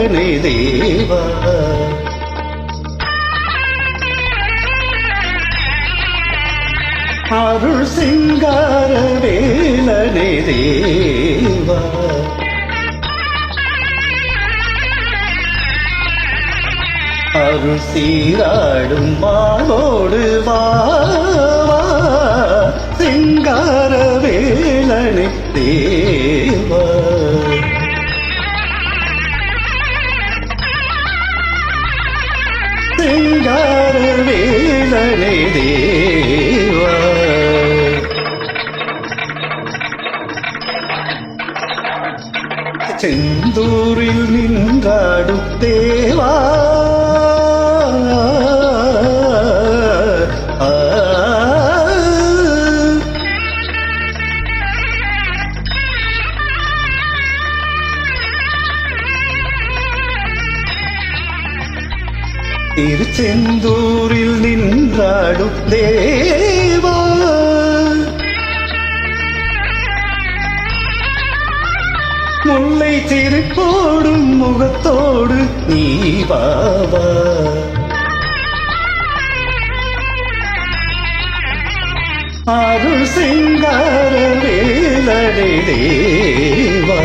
வேலனை தேவா அருள் சிங்கார வேலனை தேவா அருள் சீராடும் மாவோடு வா சிங்கார வேலனை தேவா சிங்கார வேலனை தேவா செந்தூரில் நின்றாடும் தேவா திருச்செந்தூரில் நின்றாடும் தேவா முல்லை சிரிப்போடும் முகத்தோடு நீ வாவா அருள் சிங்கார வேலனை தேவா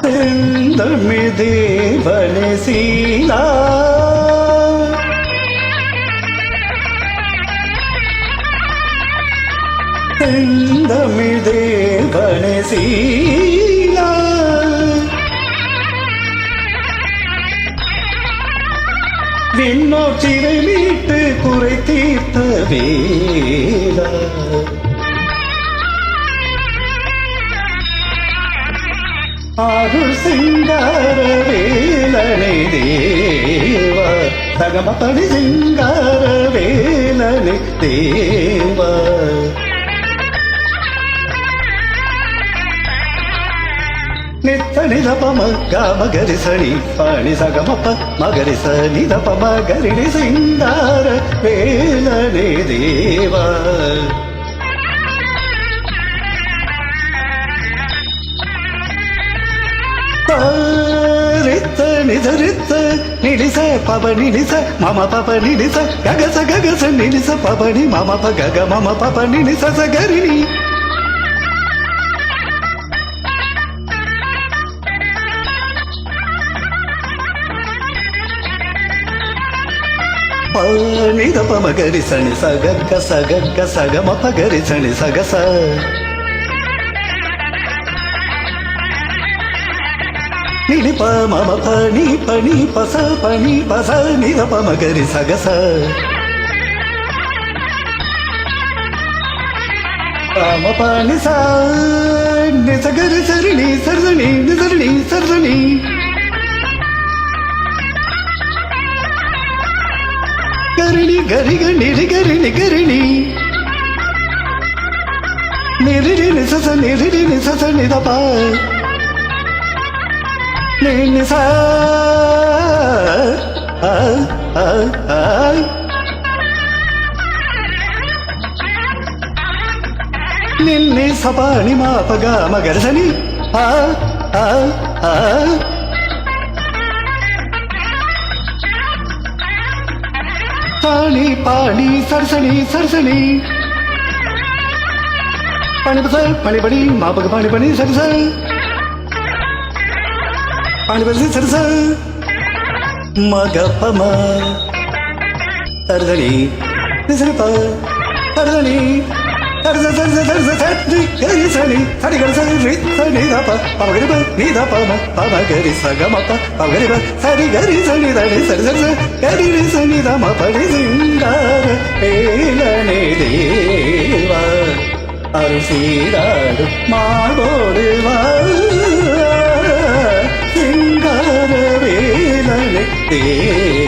செந்தமிழ் தேவனே சீலா செந்தமிழ் தேவனே சீலா விண்ணோர் சிறை மீட்டு குறை தீர்த்த வேலா அருள் சிங்கார வேலனை தேவா சகமபடி சிங்கார வேலனை தேவா நித்த நிதப மகரி சனி பணி சகமப்ப மகரி சனிதப மகரி சிங்கார வேலனை தேவா ரித்த நிதரித்த நிலிச பப நிலிச மம பப நிலிச ககச ககச நிலிச பபனி மம ப கக மம பப நிலிச சகரிணி நித பமகரி சனி சகக்க சகக்க சகம பகரி சனி சகச நிலி ப மம பனி பனி பச பனி பச நித பமகரி சகச மம பனி ச நிசகரி சரணி சரணி நிசரணி சரணி கரிணி கரிக நிரிகரிணி கரிணி நிரிடி நிசச நிரிடி நிசச நிதப நிச நின்னி சபாணி மாபக மகர்சனி சாணி பாணி சரசனி சரசனி பணிபச பணிபடி மாபக பணிபடி சரச பணிபசி சரச மகப்பம சரதனி நிசரிப்ப சரதனி சரச சரச சரச சரி கரி சனி சரி கரி சரி சனி தப பமகரிப நீ தபம பமகரி சகமப பமகரிப சரி கரி சனி தனி சரி சரச கரி சனி தம படி சிங்கார வேலனை தேவா அருள் சீராடு மாவோடு வா சிங்கார வேலனை தேவா